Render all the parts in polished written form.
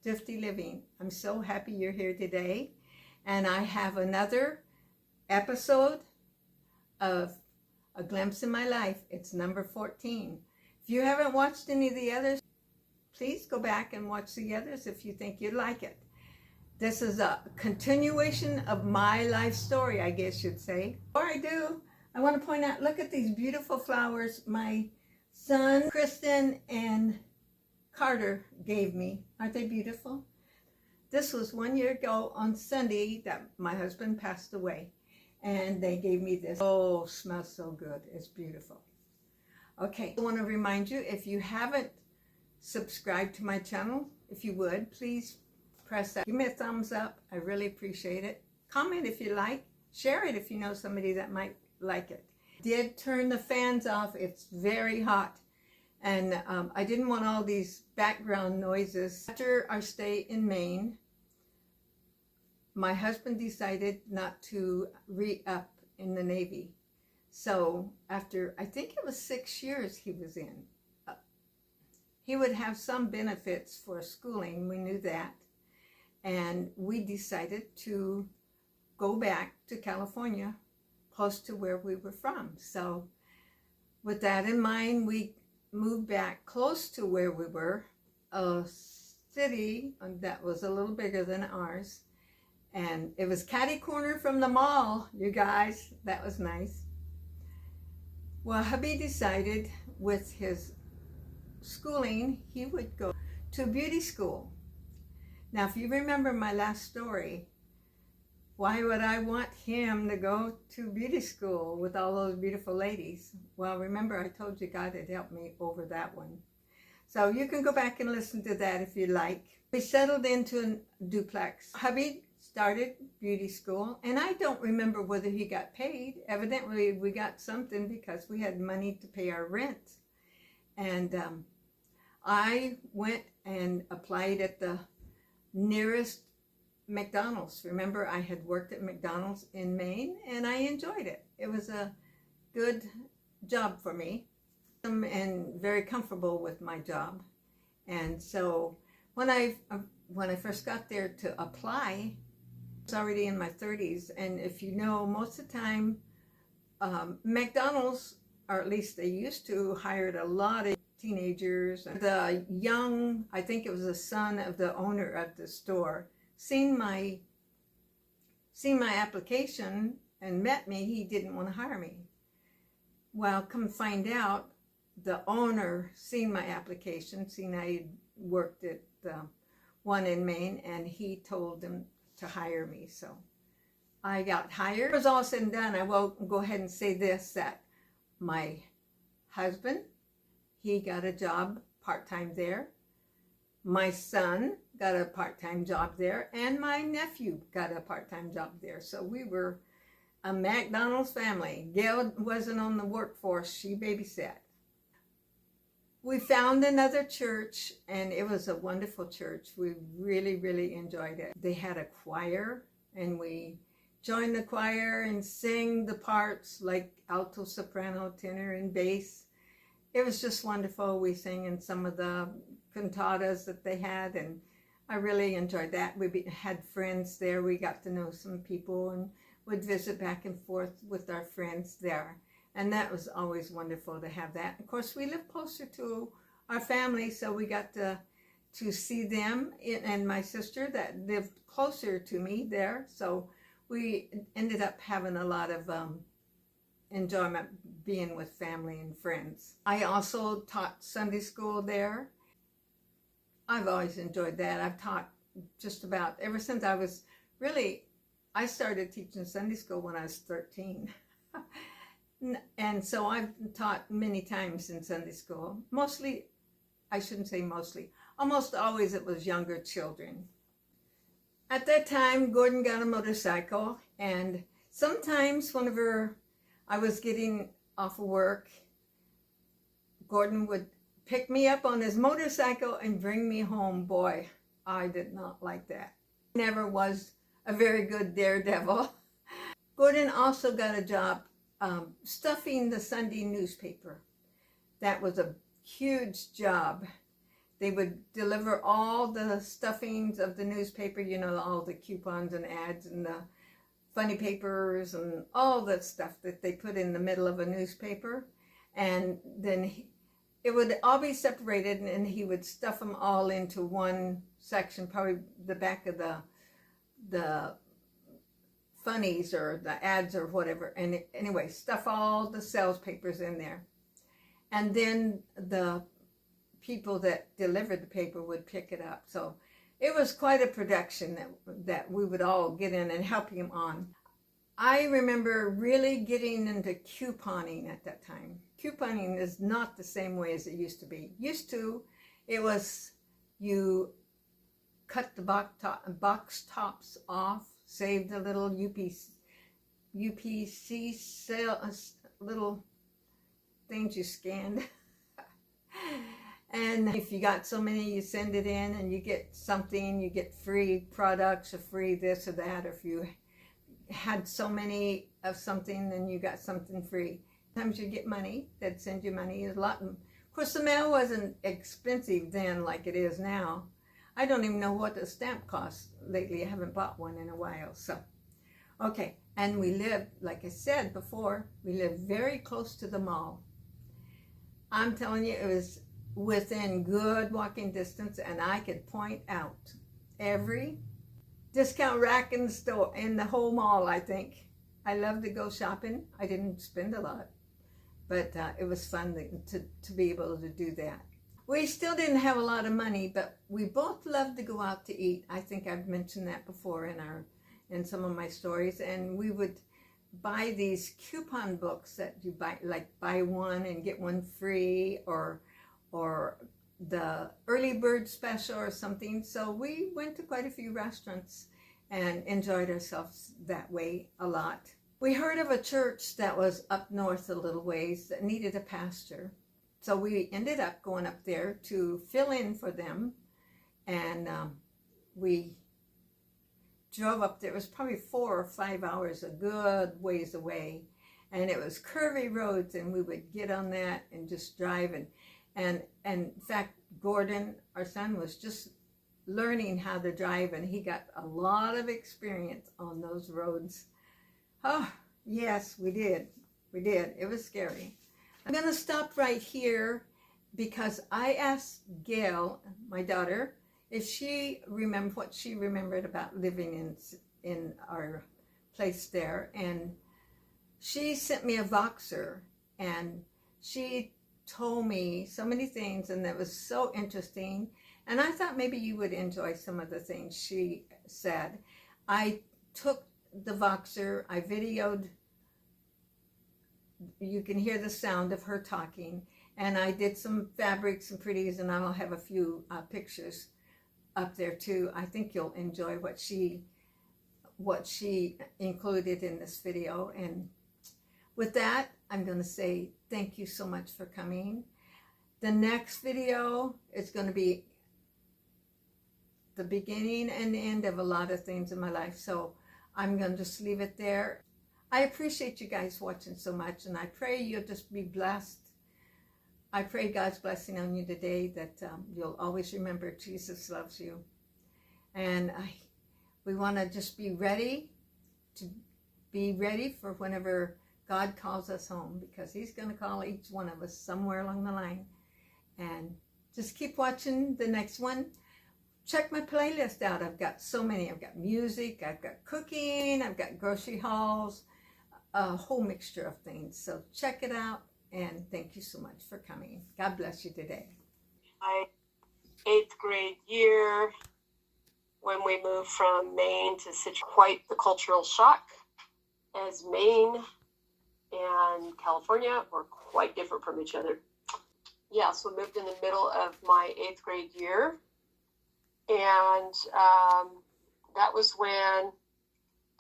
Thrifty Living. I'm so happy you're here today. And I have another episode of A Glimpse in My Life. It's number 14. If you haven't watched any of the others, please go back and watch the others if you think you'd like it. This is a continuation of my life story, I guess you'd say. Before I do, I want to point out, look at these beautiful flowers my son, Kristen, and Carter gave me. Aren't they beautiful? This was 1 year ago on Sunday that my husband passed away. And they gave me this. Oh, smells so good. It's beautiful. Okay, I want to remind you, if you haven't subscribed to my channel, if you would, please press that. Give me a thumbs up. I really appreciate it. Comment if you like. Share it if you know somebody that might like it. Did turn the fans off. It's very hot. And I didn't want all these background noises. After our stay in Maine, my husband decided not to re-up in the Navy. So after, I think it was 6 years he was in, he would have some benefits for schooling. We knew that. And we decided to go back to California, close to where we were from. So with that in mind, we moved back close to where we were, a city that was a little bigger than ours. And it was catty corner from the mall, you guys. That was nice. Well, hubby decided with his schooling, he would go to beauty school. Now, if you remember my last story, why would I want him to go to beauty school with all those beautiful ladies? Well, remember I told you God had helped me over that one. So you can go back and listen to that if you like. We settled into a duplex. Hubby started beauty school, and I don't remember whether he got paid. Evidently, we got something because we had money to pay our rent. And I went and applied at the nearest McDonald's. Remember, I had worked at McDonald's in Maine, and I enjoyed it. It was a good job for me, and very comfortable with my job. And so when I first got there to apply, I was already in my 30s, and if you know, most of the time, McDonald's, or at least they used to, hired a lot of teenagers. The young, I think it was the son of the owner of the store, seen my application and met me. He didn't want to hire me. Well, come find out, the owner seen my application, seen I worked at one in Maine, and he told them to hire me. So I got hired. It was all said and done. I will go ahead and say this, that my husband, he got a job part-time there. My son got a part-time job there, and my nephew got a part-time job there. So we were a McDonald's family. Gail wasn't on the workforce, she babysat. We found another church, and it was a wonderful church. We really, really enjoyed it. They had a choir, and we joined the choir and sang the parts like alto, soprano, tenor, and bass. It was just wonderful. We sang in some of the cantatas that they had, and I really enjoyed that. We had friends there. We got to know some people and would visit back and forth with our friends there. And that was always wonderful to have that. Of course, we lived closer to our family, so we got to see them, and my sister that lived closer to me there. So we ended up having a lot of enjoyment being with family and friends. I also taught Sunday school there. I've always enjoyed that. I've taught just about ever since I started teaching Sunday school when I was 13. And so I've taught many times in Sunday school. Mostly, I shouldn't say mostly, almost always it was younger children. At that time, Gordon got a motorcycle, and sometimes whenever I was getting off of work, Gordon would pick me up on his motorcycle and bring me home. Boy, I did not like that. Never was a very good daredevil. Gordon also got a job stuffing the Sunday newspaper. That was a huge job. they would deliver all the stuffings of the newspaper, you know, all the coupons and ads and the funny papers and all the stuff that they put in the middle of a newspaper. And then it would all be separated, and he would stuff them all into one section, probably the back of the funnies or the ads or whatever. And anyway, stuff all the sales papers in there. And then the people that delivered the paper would pick it up. So it was quite a production that we would all get in and help him on. I remember really getting into couponing at that time. Couponing is not the same way as it used to be. Used to, it was you cut the box tops off, save the little UPC little things you scanned. And if you got so many, you send it in and you get something, you get free products or free this or that. Or if you had so many of something, then you got something free. Sometimes you get money, they'd send you money a lot. Of course, the mail wasn't expensive then like it is now. I don't even know what the stamp costs lately. I haven't bought one in a while. So, okay. And we lived, like I said before, we lived very close to the mall. I'm telling you, it was within good walking distance, and I could point out every discount rack in the store, in the whole mall, I think. I love to go shopping. I didn't spend a lot, but it was fun to be able to do that. We still didn't have a lot of money, but we both loved to go out to eat. I think I've mentioned that before in some of my stories. And we would buy these coupon books that you buy, like buy one and get one free, or the early bird special or something. So we went to quite a few restaurants and enjoyed ourselves that way a lot. We heard of a church that was up north a little ways that needed a pastor. So we ended up going up there to fill in for them. And we drove up there. It was probably 4 or 5 hours, a good ways away. And it was curvy roads, and we would get on that and just drive. And in fact, Gordon, our son, was just learning how to drive, and he got a lot of experience on those roads. Oh, yes, we did. We did. It was scary. I'm going to stop right here because I asked Gail, my daughter, if she remembered what she remembered about living in our place there. And she sent me a Voxer, and she told me so many things, and that was so interesting. And I thought maybe you would enjoy some of the things she said. I took the Voxer, I videoed, you can hear the sound of her talking, and I did some fabrics and pretties, and I'll have a few pictures up there too. I think you'll enjoy what she included in this video. And with that, I'm going to say thank you so much for coming. The next video is going to be the beginning and the end of a lot of things in my life. So I'm going to just leave it there. I appreciate you guys watching so much, and I pray you'll just be blessed. I pray God's blessing on you today, that you'll always remember Jesus loves you. And we want to just be ready for whenever God calls us home, because he's going to call each one of us somewhere along the line. And just keep watching the next one. Check my playlist out. I've got so many. I've got music, I've got cooking, I've got grocery hauls, a whole mixture of things. So check it out, and thank you so much for coming. God bless you today. My 8th grade year, when we moved from Maine to Citrus, quite the cultural shock, as Maine and California were quite different from each other. Yeah, so we moved in the middle of my 8th grade year, and that was when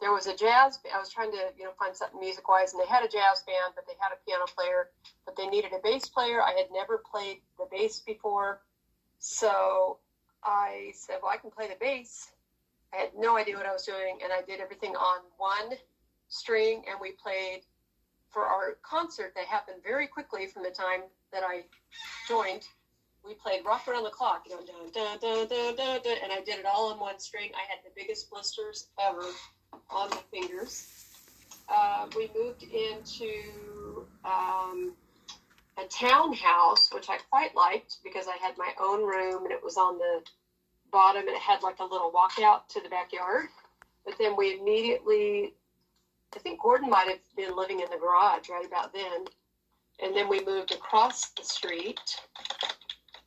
there was a jazz. I was trying to, find something music-wise, and they had a jazz band, but they had a piano player, but they needed a bass player. I had never played the bass before, so I said, well, I can play the bass. I had no idea what I was doing, and I did everything on one string, and we played for our concert that happened very quickly from the time that I joined. we played Rock Around the Clock, you know, dun, dun, dun, dun, dun, dun, and I did it all in one string. I had the biggest blisters ever on my fingers. We moved into a townhouse, which I quite liked because I had my own room and it was on the bottom and it had like a little walkout to the backyard. But then we immediately, I think Gordon might have been living in the garage right about then. And then we moved across the street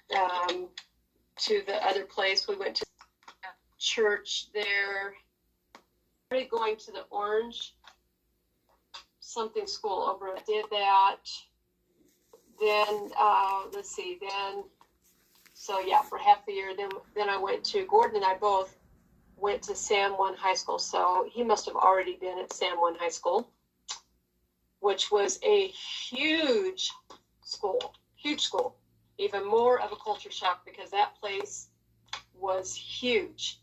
to the other place. We went to church there. Started going to the Orange something school over. I did that. Then let's see. Then so yeah, for half the year. Then I went to Gordon and I both went to San Juan High School. So he must have already been at San Juan High School, which was a huge school. Even more of a culture shock because that place was huge,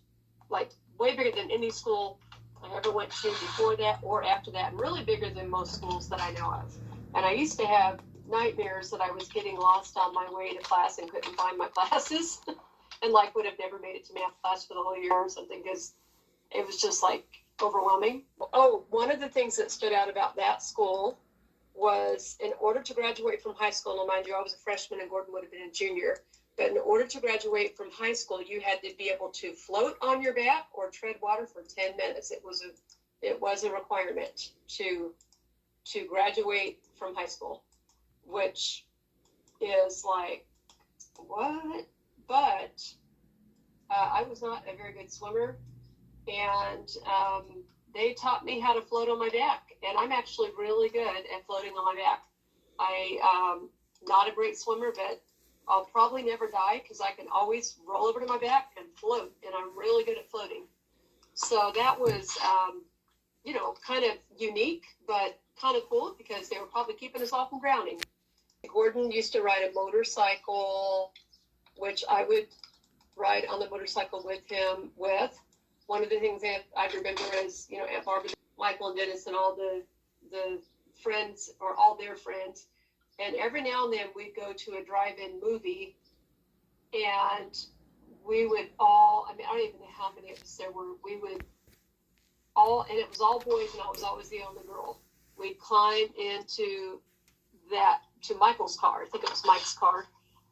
like way bigger than any school I ever went to before that or after that, and really bigger than most schools that I know of. And I used to have nightmares that I was getting lost on my way to class and couldn't find my classes and like would have never made it to math class for the whole year or something because it was just like overwhelming. Oh, one of the things that stood out about that school was in order to graduate from high school, and mind you, I was a freshman and Gordon would have been a junior, but in order to graduate from high school, you had to be able to float on your back or tread water for 10 minutes. It was a requirement to graduate from high school, which is like, what? But I was not a very good swimmer, and they taught me how to float on my back, and I'm actually really good at floating on my back. Not a great swimmer, but I'll probably never die because I can always roll over to my back and float, and I'm really good at floating. So that was, kind of unique, but kind of cool because they were probably keeping us all from drowning. Gordon used to ride a motorcycle, which I would ride on the motorcycle with him with. One of the things that I remember is, Aunt Barbara, Michael and Dennis and all the friends, or all their friends. And every now and then we'd go to a drive-in movie and we would all, I don't even know how many of us there were. We would all, and it was all boys and I was always the only girl. We'd climb into to Michael's car. I think it was Mike's car.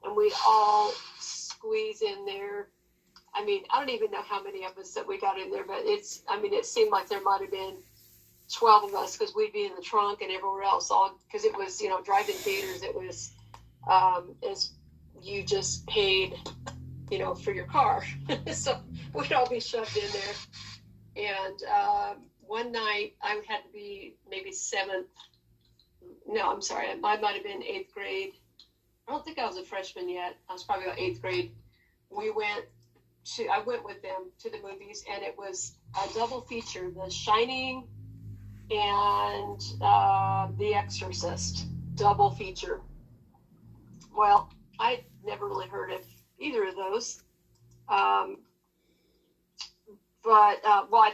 And we'd all squeeze in there. I don't even know how many of us that we got in there, but it seemed like there might have been 12 of us because we'd be in the trunk and everywhere else, all because it was, drive-in theaters. It was, as you just paid, for your car. So we'd all be shoved in there. And one night I had to be maybe I might have been 8th grade. I don't think I was a freshman yet. I was probably about 8th grade. I went with them to the movies, and it was a double feature, The Shining and The Exorcist, double feature. Well, I'd never really heard of either of those. I'd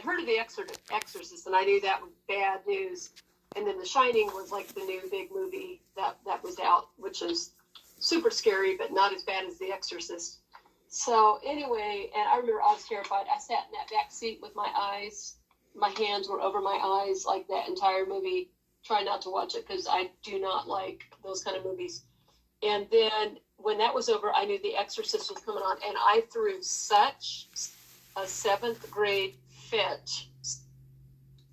heard of The Exorcist, and I knew that was bad news. And then The Shining was like the new big movie that was out, which is super scary, but not as bad as The Exorcist. So anyway, and I remember I was terrified. I sat in that back seat with my hands were over my eyes like that entire movie, trying not to watch it because I do not like those kind of movies. And then when that was over, I knew The Exorcist was coming on, and I threw such a 7th grade fit.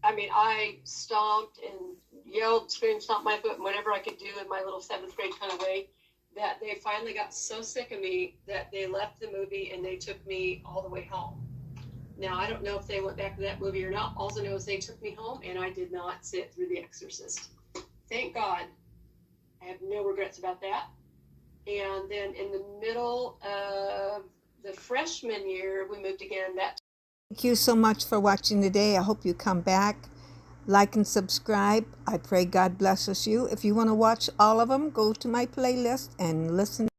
I stomped and yelled, screamed, stomped my foot, and whatever I could do in my little 7th grade kind of way, that they finally got so sick of me that they left the movie and they took me all the way home. Now, I don't know if they went back to that movie or not. All I know is they took me home, and I did not sit through The Exorcist. Thank God. I have no regrets about that. And then in the middle of the freshman year, we moved again. Thank you so much for watching today. I hope you come back. Like and subscribe. I pray God blesses you. If you want to watch all of them, go to my playlist and listen.